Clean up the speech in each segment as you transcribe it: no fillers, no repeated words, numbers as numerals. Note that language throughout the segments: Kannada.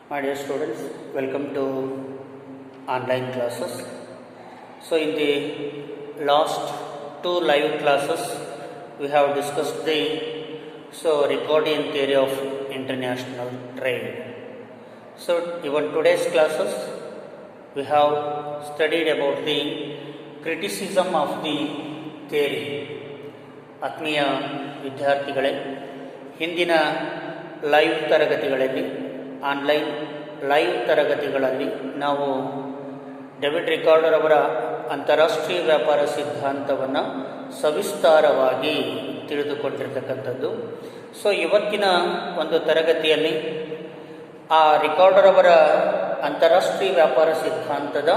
My dear students, welcome to online classes. So in the last two live classes, we have discussed the Ricardian theory of international trade. So even today's classes, we have studied about the criticism of the theory. ಆತ್ಮೀಯ ವಿದ್ಯಾರ್ಥಿಗಳೇ, ಹಿಂದಿನ ಲೈವ್ ತರಗತಿಗಳಲ್ಲಿ ಆನ್ಲೈನ್ ಲೈವ್ ತರಗತಿಗಳಲ್ಲಿ ನಾವು ಡೇವಿಡ್ ರಿಕಾರ್ಡರ್ ಅವರ ಅಂತಾರಾಷ್ಟ್ರೀಯ ವ್ಯಾಪಾರ ಸಿದ್ಧಾಂತವನ್ನು ಸವಿಸ್ತಾರವಾಗಿ ತಿಳಿದುಕೊಂಡಿರ್ತಕ್ಕಂಥದ್ದು. ಇವತ್ತಿನ ಒಂದು ತರಗತಿಯಲ್ಲಿ ಆ ರಿಕಾರ್ಡರ್ ಅವರ ಅಂತಾರಾಷ್ಟ್ರೀಯ ವ್ಯಾಪಾರ ಸಿದ್ಧಾಂತದ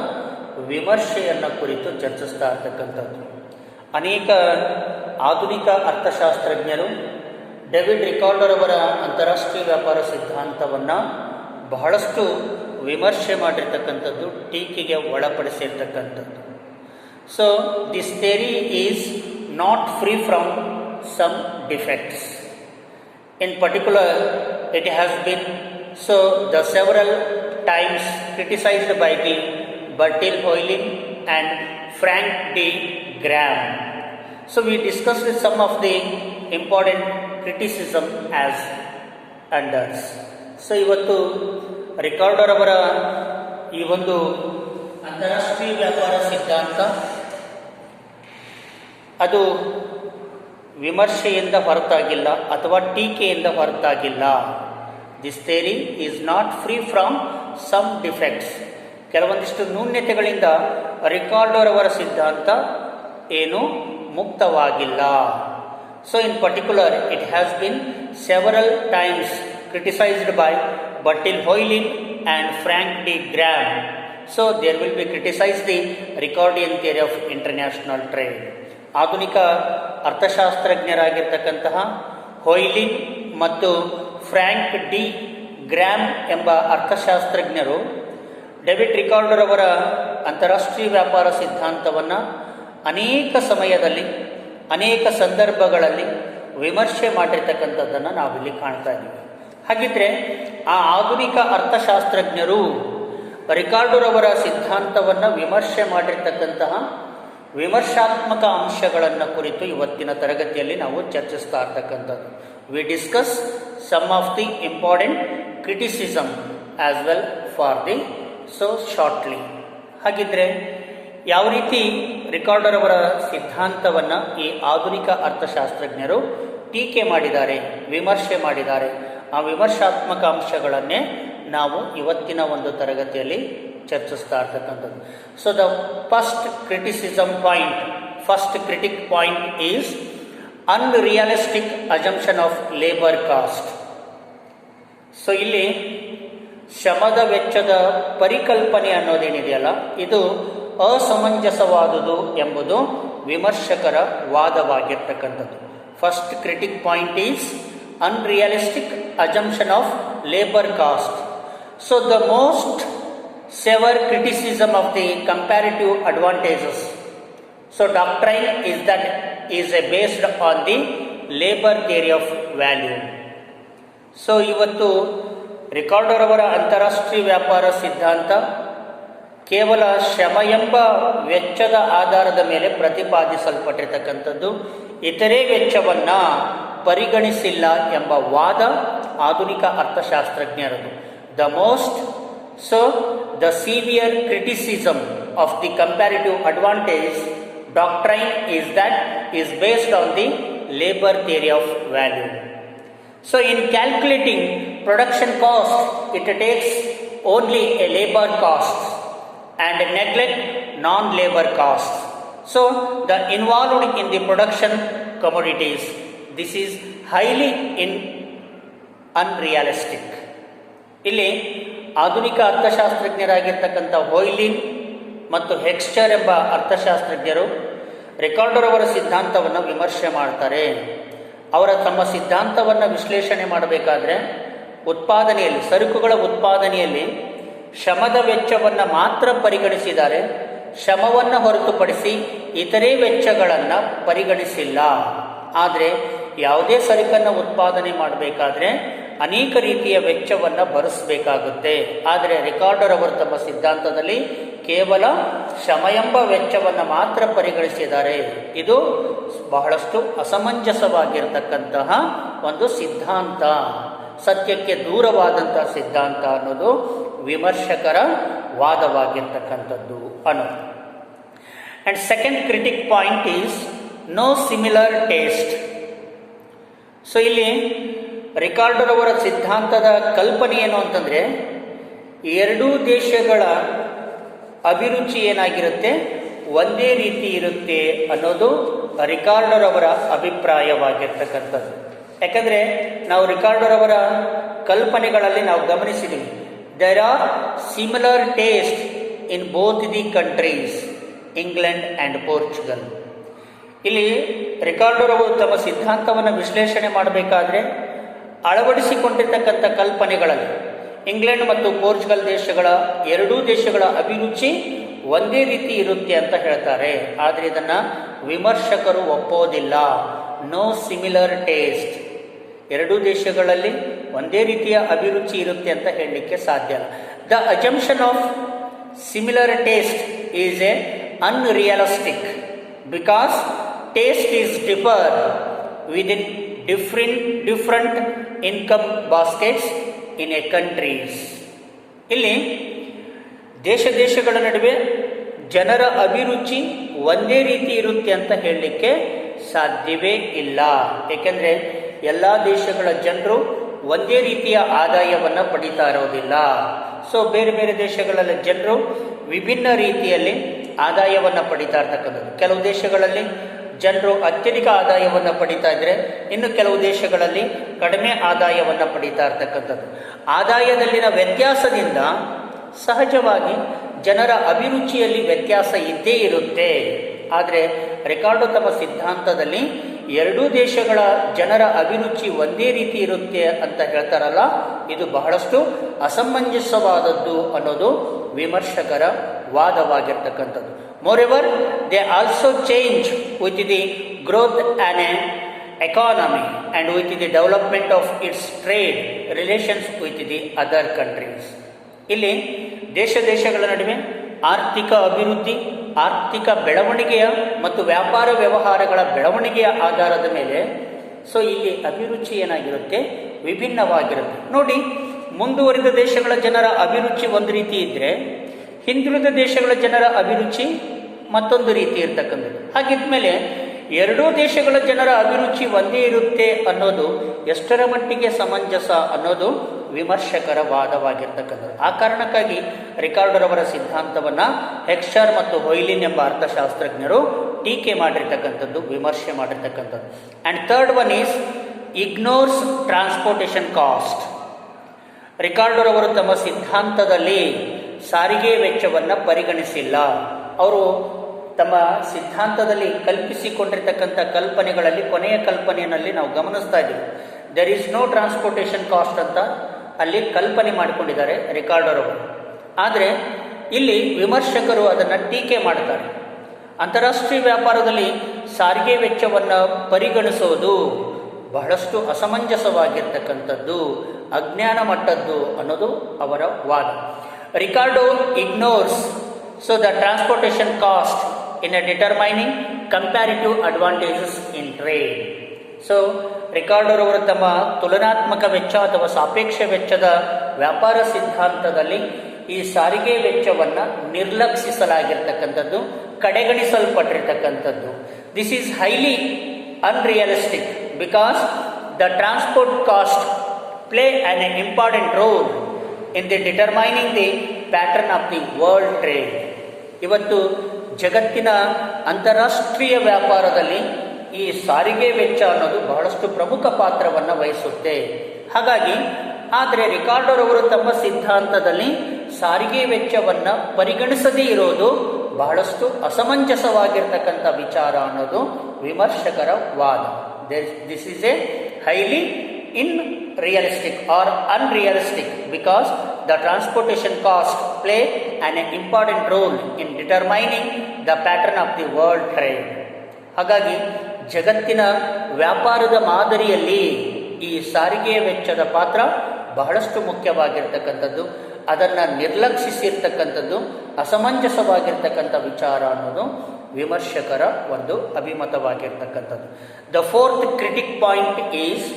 ವಿಮರ್ಶೆಯನ್ನು ಕುರಿತು ಚರ್ಚಿಸ್ತಾ ಇರ್ತಕ್ಕಂಥದ್ದು. ಅನೇಕ ಆಧುನಿಕ ಅರ್ಥಶಾಸ್ತ್ರಜ್ಞರು ಡೇವಿಡ್ ರಿಕಾರ್ಡರ್ ಅವರ ಅಂತಾರಾಷ್ಟ್ರೀಯ ವ್ಯಾಪಾರ ಸಿದ್ಧಾಂತವನ್ನು ಬಹಳಷ್ಟು ವಿಮರ್ಶೆ ಮಾಡಿರ್ತಕ್ಕಂಥದ್ದು, ಟೀಕೆಗೆ ಒಳಪಡಿಸಿರ್ತಕ್ಕಂಥದ್ದು. This theory is not free from some defects. In particular it has been the several times criticized by the Bertil Ohlin and Frank D. Graham. We discussed some of the important criticism as unders. ಇವತ್ತು ರಿಕಾರ್ಡರ್ ಅವರ ಈ ಒಂದು ಅಂತಾರಾಷ್ಟ್ರೀಯ ವ್ಯಾಪಾರ ಸಿದ್ಧಾಂತ ಅದು ವಿಮರ್ಶೆಯಿಂದ ಹೊರತಾಗಿಲ್ಲ ಅಥವಾ ಟೀಕೆಯಿಂದ ಹೊರತಾಗಿಲ್ಲ. This theory is not free from some defects. ಕೆಲವೊಂದಿಷ್ಟು ನ್ಯೂನ್ಯತೆಗಳಿಂದ ರಿಕಾರ್ಡರ್ ಅವರ ಸಿದ್ಧಾಂತ ಏನು ಮುಕ್ತವಾಗಿಲ್ಲ. In particular it has been several times criticised by Bertil Ohlin and Frank D Graham. There will be criticise the Ricardian theory of international trade. ಆಧುನಿಕ ಅರ್ಥಶಾಸ್ತ್ರಜ್ಞರಾಗಿರ್ತಕ್ಕಂತಹ ಹೋಯ್ಲಿನ್ ಮತ್ತು ಫ್ರ್ಯಾಂಕ್ ಡಿ ಗ್ರಾಮ್ ಎಂಬ ಅರ್ಥಶಾಸ್ತ್ರಜ್ಞರು ಡೇವಿಡ್ ರಿಕಾರ್ಡರ್ ಅವರ ಅಂತಾರಾಷ್ಟ್ರೀಯ ವ್ಯಾಪಾರ ಸಿದ್ಧಾಂತವನ್ನು ಅನೇಕ ಸಮಯದಲ್ಲಿ ಅನೇಕ ಸಂದರ್ಭಗಳಲ್ಲಿ ವಿಮರ್ಶೆ ಮಾಡಿರ್ತಕ್ಕಂಥದ್ದನ್ನು ನಾವಿಲ್ಲಿ ಕಾಣ್ತಾ ಇದ್ದೀವಿ. ಹಾಗಿದ್ರೆ ಆ ಆಧುನಿಕ ಅರ್ಥಶಾಸ್ತ್ರಜ್ಞರು ರಿಕಾರ್ಡರ್ ಅವರ ಸಿದ್ಧಾಂತವನ್ನು ವಿಮರ್ಶೆ ಮಾಡಿರ್ತಕ್ಕಂತಹ ವಿಮರ್ಶಾತ್ಮಕ ಅಂಶಗಳನ್ನು ಕುರಿತು ಇವತ್ತಿನ ತರಗತಿಯಲ್ಲಿ ನಾವು ಚರ್ಚಿಸ್ತಾ ಇರ್ತಕ್ಕಂಥದ್ದು. We discuss some of the important criticism as well for the shortly. ಹಾಗಿದ್ರೆ ಯಾವ ರೀತಿ ರಿಕಾರ್ಡರ್ ಅವರ ಸಿದ್ಧಾಂತವನ್ನು ಈ ಆಧುನಿಕ ಅರ್ಥಶಾಸ್ತ್ರಜ್ಞರು ಟೀಕೆ ಮಾಡಿದ್ದಾರೆ, ವಿಮರ್ಶೆ ಮಾಡಿದ್ದಾರೆ, ಆ ವಿಮರ್ಶಾತ್ಮಕ ಅಂಶಗಳನ್ನೇ ನಾವು ಇವತ್ತಿನ ಒಂದು ತರಗತಿಯಲ್ಲಿ ಚರ್ಚಿಸ್ತಾ ಇರ್ತಕ್ಕಂಥದ್ದು. The first criticism point, first critic point is unrealistic assumption of labour cost. ಇಲ್ಲಿ ಶ್ರಮದ ವೆಚ್ಚದ ಪರಿಕಲ್ಪನೆ ಅನ್ನೋದೇನಿದೆಯಲ್ಲ, ಇದು ಅಸಮಂಜಸವಾದುದು ಎಂಬುದು ವಿಮರ್ಶಕರ ವಾದವಾಗಿರ್ತಕ್ಕಂಥದ್ದು. First critic point is unrealistic assumption of labour cost. The most severe criticism of the comparative advantages. Doctrine is based on the labor theory of value. ಇವತ್ತು ರಿಕಾರ್ಡರ್ ಅವರ ಅಂತಾರಾಷ್ಟ್ರೀಯ ವ್ಯಾಪಾರ ಸಿದ್ಧಾಂತ ಕೇವಲ ಶ್ರಮ ಎಂಬ ವೆಚ್ಚದ ಆಧಾರದ ಮೇಲೆ ಪ್ರತಿಪಾದಿಸಲ್ಪಟ್ಟಿರ್ತಕ್ಕಂಥದ್ದು, ಇತರೆ ವೆಚ್ಚವನ್ನು ಪರಿಗಣಿಸಿಲ್ಲ ಎಂಬ ವಾದ ಆಧುನಿಕ ಅರ್ಥಶಾಸ್ತ್ರಜ್ಞರದು. The severe criticism of the comparative advantage doctrine is based on the labor theory of value. In calculating production cost, it takes only a labor cost and neglect non-labor costs. The involved in the production commodities, this is highly unrealistic. ಇಲ್ಲಿ ಆಧುನಿಕ ಅರ್ಥಶಾಸ್ತ್ರಜ್ಞರಾಗಿರ್ತಕ್ಕಂಥ ಹೋಯ್ಲಿನ್ ಮತ್ತು ಹೆಕ್ಸ್ಚರ್ ಎಂಬ ಅರ್ಥಶಾಸ್ತ್ರಜ್ಞರು ರಿಕಾರ್ಡರ್ ಅವರ ಸಿದ್ಧಾಂತವನ್ನು ವಿಮರ್ಶೆ ಮಾಡ್ತಾರೆ. ತಮ್ಮ ಸಿದ್ಧಾಂತವನ್ನು ವಿಶ್ಲೇಷಣೆ ಮಾಡಬೇಕಾದ್ರೆ ಉತ್ಪಾದನೆಯಲ್ಲಿ, ಸರಕುಗಳ ಉತ್ಪಾದನೆಯಲ್ಲಿ ಶ್ರಮದ ವೆಚ್ಚವನ್ನು ಮಾತ್ರ ಪರಿಗಣಿಸಿದ್ದಾರೆ, ಶ್ರಮವನ್ನು ಹೊರತುಪಡಿಸಿ ಇತರೆ ವೆಚ್ಚಗಳನ್ನು ಪರಿಗಣಿಸಿಲ್ಲ. ಆದರೆ ಯಾವುದೇ ಸರಕನ್ನು ಉತ್ಪಾದನೆ ಮಾಡಬೇಕಾದ್ರೆ ಅನೇಕ ರೀತಿಯ ವೆಚ್ಚವನ್ನು ಭರಿಸಬೇಕಾಗುತ್ತೆ. ಆದರೆ ರಿಕಾರ್ಡರ್ ಅವರು ತಮ್ಮ ಸಿದ್ಧಾಂತದಲ್ಲಿ ಕೇವಲ ಶ್ರಮ ಎಂಬ ವೆಚ್ಚವನ್ನು ಮಾತ್ರ ಪರಿಗಣಿಸಿದ್ದಾರೆ. ಇದು ಬಹಳಷ್ಟು ಅಸಮಂಜಸವಾಗಿರ್ತಕ್ಕಂತಹ ಒಂದು ಸಿದ್ಧಾಂತ, ಸತ್ಯಕ್ಕೆ ದೂರವಾದಂತಹ ಸಿದ್ಧಾಂತ ಅನ್ನೋದು ವಿಮರ್ಶಕರ ವಾದವಾಗಿರ್ತಕ್ಕಂಥದ್ದು ಅನ್ನೋದು. And second critic point is no similar taste. So ಇಲ್ಲಿ ರಿಕಾರ್ಡರ್ ಅವರ ಸಿದ್ಧಾಂತದ ಕಲ್ಪನೆ ಏನು ಅಂತಂದರೆ, ಎರಡೂ ದೇಶಗಳ ಅಭಿರುಚಿ ಏನಾಗಿರುತ್ತೆ, ಒಂದೇ ರೀತಿ ಇರುತ್ತೆ ಅನ್ನೋದು ರಿಕಾರ್ಡರ್ ಅವರ ಅಭಿಪ್ರಾಯವಾಗಿರ್ತಕ್ಕಂಥದ್ದು. ಯಾಕಂದರೆ ನಾವು ರಿಕಾರ್ಡರ್ ಅವರ ಕಲ್ಪನೆಗಳಲ್ಲಿ ನಾವು ಗಮನಿಸಿದ್ದೀವಿ, there are similar taste in both the countries, England and Portugal. ಇಲ್ಲಿ ರಿಕಾರ್ಡರ್ ಅವರು ತಮ್ಮ ಸಿದ್ಧಾಂತವನ್ನು ವಿಶ್ಲೇಷಣೆ ಮಾಡಬೇಕಾದ್ರೆ ಅಳವಡಿಸಿಕೊಂಡಿರ್ತಕ್ಕಂಥ ಕಲ್ಪನೆಗಳಲ್ಲಿ ಇಂಗ್ಲೆಂಡ್ ಮತ್ತು ಪೋರ್ಚುಗಲ್ ದೇಶಗಳ ಎರಡೂ ದೇಶಗಳ ಅಭಿರುಚಿ ಒಂದೇ ರೀತಿ ಇರುತ್ತೆ ಅಂತ ಹೇಳ್ತಾರೆ. ಆದರೆ ಇದನ್ನು ವಿಮರ್ಶಕರು ಒಪ್ಪೋದಿಲ್ಲ. ನೋ ಸಿಮಿಲರ್ ಟೇಸ್ಟ್, ಎರಡೂ ದೇಶಗಳಲ್ಲಿ ಒಂದೇ ರೀತಿಯ ಅಭಿರುಚಿ ಇರುತ್ತೆ ಅಂತ ಹೇಳಲಿಕ್ಕೆ ಸಾಧ್ಯ ಇಲ್ಲ. The assumption of similar taste is a unrealistic because taste is differ within different income baskets in a countries. ಇಲ್ಲಿ ದೇಶಗಳ ನಡುವೆ ಜನರ ಅಭಿರುಚಿ ಒಂದೇ ರೀತಿ ಇರುತ್ತೆ ಅಂತ ಹೇಳಲಿಕ್ಕೆ ಸಾಧ್ಯವೇ ಇಲ್ಲ. ಏಕೆಂದರೆ ಎಲ್ಲ ದೇಶಗಳ ಜನರು ಒಂದೇ ರೀತಿಯ ಆದಾಯವನ್ನು ಪಡಿತಾ ಇರೋದಿಲ್ಲ. ಸೊ ಬೇರೆ ಬೇರೆ ದೇಶಗಳಲ್ಲಿ ಜನರು ವಿಭಿನ್ನ ರೀತಿಯಲ್ಲಿ ಆದಾಯವನ್ನು ಪಡಿತಾ ಇರ್ತಕ್ಕಂಥದ್ದು. ಕೆಲವು ದೇಶಗಳಲ್ಲಿ ಜನರು ಅತ್ಯಧಿಕ ಆದಾಯವನ್ನು ಪಡಿತಾ ಇದ್ದರೆ, ಇನ್ನು ಕೆಲವು ದೇಶಗಳಲ್ಲಿ ಕಡಿಮೆ ಆದಾಯವನ್ನು ಪಡಿತಾ ಇರ್ತಕ್ಕಂಥದ್ದು. ಆದಾಯದಲ್ಲಿನ ವ್ಯತ್ಯಾಸದಿಂದ ಸಹಜವಾಗಿ ಜನರ ಅಭಿರುಚಿಯಲ್ಲಿ ವ್ಯತ್ಯಾಸ ಇದ್ದೇ ಇರುತ್ತೆ. ಆದರೆ ರಿಕಾರ್ಡೋ ತಮ್ಮ ಸಿದ್ಧಾಂತದಲ್ಲಿ ಎರಡೂ ದೇಶಗಳ ಜನರ ಅಭಿರುಚಿ ಒಂದೇ ರೀತಿ ಇರುತ್ತೆ ಅಂತ ಹೇಳ್ತಾರಲ್ಲ, ಇದು ಬಹಳಷ್ಟು ಅಸಮಂಜಸವಾದದ್ದು ಅನ್ನೋದು ವಿಮರ್ಶಕರ ವಾದವಾಗಿರ್ತಕ್ಕಂಥದ್ದು. Moreover, they also change with the growth and economy and with the development of its trade relations with the other countries. ಇಲ್ಲಿ ದೇಶಗಳ ನಡುವೆ ಆರ್ಥಿಕ ಅಭಿವೃದ್ಧಿ, ಆರ್ಥಿಕ ಬೆಳವಣಿಗೆಯ ಮತ್ತು ವ್ಯಾಪಾರ ವ್ಯವಹಾರಗಳ ಬೆಳವಣಿಗೆಯ ಆಧಾರದ ಮೇಲೆ ಸೊ ಇಲ್ಲಿ ಅಭಿರುಚಿ ಏನಾಗಿರುತ್ತೆ, ವಿಭಿನ್ನವಾಗಿರುತ್ತೆ. ನೋಡಿ, ಮುಂದುವರಿದ ದೇಶಗಳ ಜನರ ಅಭಿರುಚಿ ಒಂದು ರೀತಿ ಇದ್ದರೆ ಹಿಂದುಳಿದ ದೇಶಗಳ ಜನರ ಅಭಿರುಚಿ ಮತ್ತೊಂದು ರೀತಿ ಇರ್ತಕ್ಕಂಥದ್ದು. ಹಾಗಿದ್ಮೇಲೆ ಎರಡೂ ದೇಶಗಳ ಜನರ ಅಭಿರುಚಿ ಒಂದೇ ಇರುತ್ತೆ ಅನ್ನೋದು ಎಷ್ಟರ ಮಟ್ಟಿಗೆ ಸಮಂಜಸ ಅನ್ನೋದು ವಿಮರ್ಶಕರ ವಾದವಾಗಿರ್ತಕ್ಕಂಥದ್ದು. ಆ ಕಾರಣಕ್ಕಾಗಿ ರಿಕಾರ್ಡರ್ ಅವರ ಸಿದ್ಧಾಂತವನ್ನು ಹೆಕ್ಸ್ಚರ್ ಮತ್ತು ಹೊಯ್ಲಿನ್ ಎಂಬ ಅರ್ಥಶಾಸ್ತ್ರಜ್ಞರು ಟೀಕೆ ಮಾಡಿರ್ತಕ್ಕಂಥದ್ದು, ವಿಮರ್ಶೆ ಮಾಡಿರ್ತಕ್ಕಂಥದ್ದು. And third one is ignores transportation cost. Recorder ಅವರು ತಮ್ಮ ಸಿದ್ಧಾಂತದಲ್ಲಿ ಸಾರಿಗೆ ವೆಚ್ಚವನ್ನು ಪರಿಗಣಿಸಿಲ್ಲ. ಅವರು ತಮ್ಮ ಸಿದ್ಧಾಂತದಲ್ಲಿ ಕಲ್ಪಿಸಿಕೊಂಡಿರ್ತಕ್ಕಂಥ ಕಲ್ಪನೆಗಳಲ್ಲಿ ಕೊನೆಯ ಕಲ್ಪನೆಯಲ್ಲಿ ನಾವು ಗಮನಿಸ್ತಾ ಇದ್ದೀವಿ, there is no transportation cost ಅಂತ ಅಲ್ಲಿ ಕಲ್ಪನೆ ಮಾಡಿಕೊಂಡಿದ್ದಾರೆ ರಿಕಾರ್ಡರ್ ಅವರು. ಆದರೆ ಇಲ್ಲಿ ವಿಮರ್ಶಕರು ಅದನ್ನು ಟೀಕೆ ಮಾಡ್ತಾರೆ. ಅಂತಾರಾಷ್ಟ್ರೀಯ ವ್ಯಾಪಾರದಲ್ಲಿ ಸಾರಿಗೆ ವೆಚ್ಚವನ್ನು ಪರಿಗಣಿಸೋದು ಬಹಳಷ್ಟು ಅಸಮಂಜಸವಾಗಿರ್ತಕ್ಕಂಥದ್ದು, ಅಜ್ಞಾನ ಮಟ್ಟದ್ದು ಅನ್ನೋದು ಅವರ ವಾದ. Ricardo ignores the transportation cost in determining comparative advantages in trade. So Ricardo ಅವರು ತಮ್ಮ ತುಲನಾತ್ಮಕ ವೆಚ್ಚ ಅಥವಾ ಸಾಪೇಕ್ಷ ವೆಚ್ಚದ ವ್ಯಾಪಾರ ಸಿದ್ಧಾಂತದಲ್ಲಿ ಈ ಸಾರಿಗೆ ವೆಚ್ಚವನ್ನು ನಿರ್ಲಕ್ಷಿಸಲಾಗಿರ್ತಕ್ಕಂಥದ್ದು, ಕಡೆಗಣಿಸಲ್ಪಟ್ಟಿರ್ತಕ್ಕಂಥದ್ದು. This is highly unrealistic because the transport cost play on an important role in the determining the pattern of the world trade. ಇವತ್ತು ಜಗತ್ತಿನ ಅಂತಾರಾಷ್ಟ್ರೀಯ ವ್ಯಾಪಾರದಲ್ಲಿ ಈ ಸಾರಿಗೆ ವೆಚ್ಚ ಅನ್ನೋದು ಬಹಳಷ್ಟು ಪ್ರಮುಖ ಪಾತ್ರವನ್ನು ವಹಿಸುತ್ತೆ. ಹಾಗಾಗಿ ಆದರೆ ರಿಕಾರ್ಡರ್ ಅವರು ತಮ್ಮ ಸಿದ್ಧಾಂತದಲ್ಲಿ ಸಾರಿಗೆ ವೆಚ್ಚವನ್ನು ಪರಿಗಣಿಸದೇ ಇರೋದು ಬಹಳಷ್ಟು ಅಸಮಂಜಸವಾಗಿರ್ತಕ್ಕಂಥ ವಿಚಾರ ಅನ್ನೋದು ವಿಮರ್ಶಕರ ವಾದ. This is A highly realistic or unrealistic because the transportation cost play an important role in determining the pattern of the world trade. ಹಾಗಾಗಿ ಜಗತ್ತಿನ ವ್ಯಾಪಾರದ ಮಾದರಿಯಲ್ಲಿ ಈ ಸಾರಿಗೆಯ ವೆಚ್ಚದ ಪಾತ್ರ ಬಹಳಷ್ಟು ಮುಖ್ಯವಾಗಿರ್ತಕ್ಕಂಥದ್ದು. ಅದನ್ನು ನಿರ್ಲಕ್ಷಿಸಿರ್ತಕ್ಕಂಥದ್ದು, ಅಸಮಂಜಸವಾಗಿರ್ತಕ್ಕಂಥ ವಿಚಾರ ಅನ್ನೋದು ವಿಮರ್ಶಕರ ಒಂದು ಅಭಿಮತವಾಗಿರ್ತಕ್ಕಂಥದ್ದು. The fourth critic point is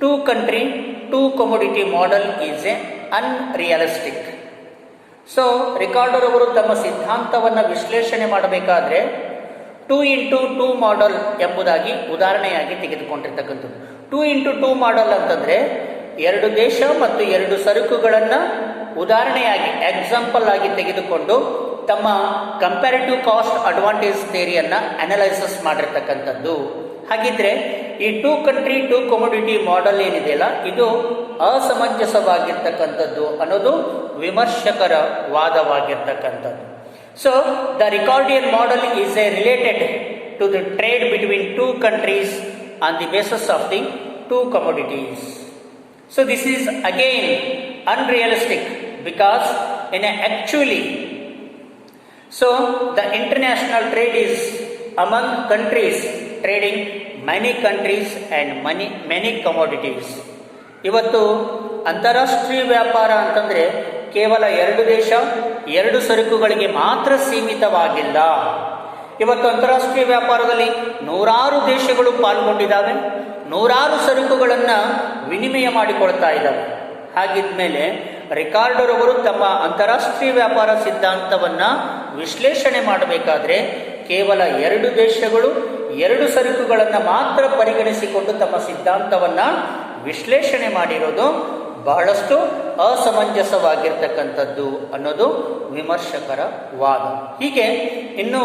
two country two commodity model is a unrealistic. So Ricardo ಅವರು ತಮ್ಮ ಸಿದ್ಧಾಂತವನ್ನು ವಿಶ್ಲೇಷಣೆ ಮಾಡಬೇಕಾದ್ರೆ 2x2 ಮಾಡೆಲ್ ಎಂಬುದಾಗಿ ಉದಾಹರಣೆಯಾಗಿ ತೆಗೆದುಕೊಂಡಿರ್ತಕ್ಕಂಥದ್ದು. 2x2 ಮಾಡೆಲ್ ಅಂತಂದರೆ ಎರಡು ದೇಶ ಮತ್ತು ಎರಡು ಸರಕುಗಳನ್ನು ಉದಾಹರಣೆಯಾಗಿ ಎಕ್ಸಾಂಪಲ್ ಆಗಿ ತೆಗೆದುಕೊಂಡು ತಮ್ಮ ಕಂಪ್ಯಾರಿಟಿವ್ ಕಾಸ್ಟ್ ಅಡ್ವಾಂಟೇಜ್ ಥಿಯರಿಯನ್ನು ಅನಲೈಸಿಸ್ ಮಾಡಿರ್ತಕ್ಕಂಥದ್ದು. ಹಾಗಿದ್ರೆ ಈ 2 ಕಂಟ್ರಿ 2 ಕಮೋಡಿಟಿ ಮಾಡೆಲ್ ಏನಿದೆಯಲ್ಲ, ಇದು ಅಸಮಂಜಸವಾಗಿರ್ತಕ್ಕಂಥದ್ದು ಅನ್ನೋದು ವಿಮರ್ಶಕರ ವಾದವಾಗಿರ್ತಕ್ಕಂಥದ್ದು. So the Ricardian model is a related to the trade between 2 countries on the basis of the 2 commodities. So this is again unrealistic because actually, so the international trade is among countries trading many countries and many commodities. ಇವತ್ತು ಅಂತಾರಾಷ್ಟ್ರೀಯ ವ್ಯಾಪಾರ ಅಂತಂದರೆ ಕೇವಲ ಎರಡು ದೇಶ ಎರಡು ಸರಕುಗಳಿಗೆ ಮಾತ್ರ ಸೀಮಿತವಾಗಿಲ್ಲ. ಇವತ್ತು ಅಂತಾರಾಷ್ಟ್ರೀಯ ವ್ಯಾಪಾರದಲ್ಲಿ ನೂರಾರು ದೇಶಗಳು ಪಾಲ್ಗೊಂಡಿದ್ದಾವೆ, ನೂರಾರು ಸರಕುಗಳನ್ನು ವಿನಿಮಯ ಮಾಡಿಕೊಳ್ತಾ ಇದ್ದಾವೆ. ಹಾಗಿದ್ಮೇಲೆ ರಿಕಾರ್ಡರ್ ಅವರು ತಮ್ಮ ಅಂತಾರಾಷ್ಟ್ರೀಯ ವ್ಯಾಪಾರ ಸಿದ್ಧಾಂತವನ್ನು ವಿಶ್ಲೇಷಣೆ ಮಾಡಬೇಕಾದ್ರೆ ಕೇವಲ ಎರಡು ದೇಶಗಳು ಎರಡು ಸರಕುಗಳನ್ನು ಮಾತ್ರ ಪರಿಗಣಿಸಿಕೊಂಡು ತಮ್ಮ ಸಿದ್ಧಾಂತವನ್ನು ವಿಶ್ಲೇಷಣೆ ಮಾಡಿರೋದು ಬಹಳಷ್ಟು ಅಸಮಂಜಸವಾಗಿರ್ತಕ್ಕಂಥದ್ದು ಅನ್ನೋದು ವಿಮರ್ಶಕರ ವಾದ. ಹೀಗೆ ಇನ್ನೂ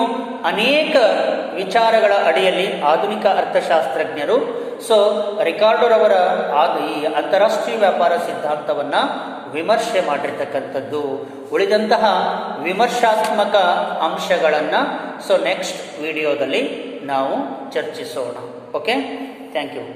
ಅನೇಕ ವಿಚಾರಗಳ ಅಡಿಯಲ್ಲಿ ಆಧುನಿಕ ಅರ್ಥಶಾಸ್ತ್ರಜ್ಞರು ರಿಕಾರ್ಡರ್ ಅವರ ಈ ಅಂತಾರಾಷ್ಟ್ರೀಯ ವ್ಯಾಪಾರ ಸಿದ್ಧಾಂತವನ್ನು ವಿಮರ್ಶೆ ಮಾಡಿರ್ತಕ್ಕಂಥದ್ದು. ಉಳಿದಂತಹ ವಿಮರ್ಶಾತ್ಮಕ ಅಂಶಗಳನ್ನು ನೆಕ್ಸ್ಟ್ ವಿಡಿಯೋದಲ್ಲಿ ನಾವು ಚರ್ಚಿಸೋಣ. Okay, thank you.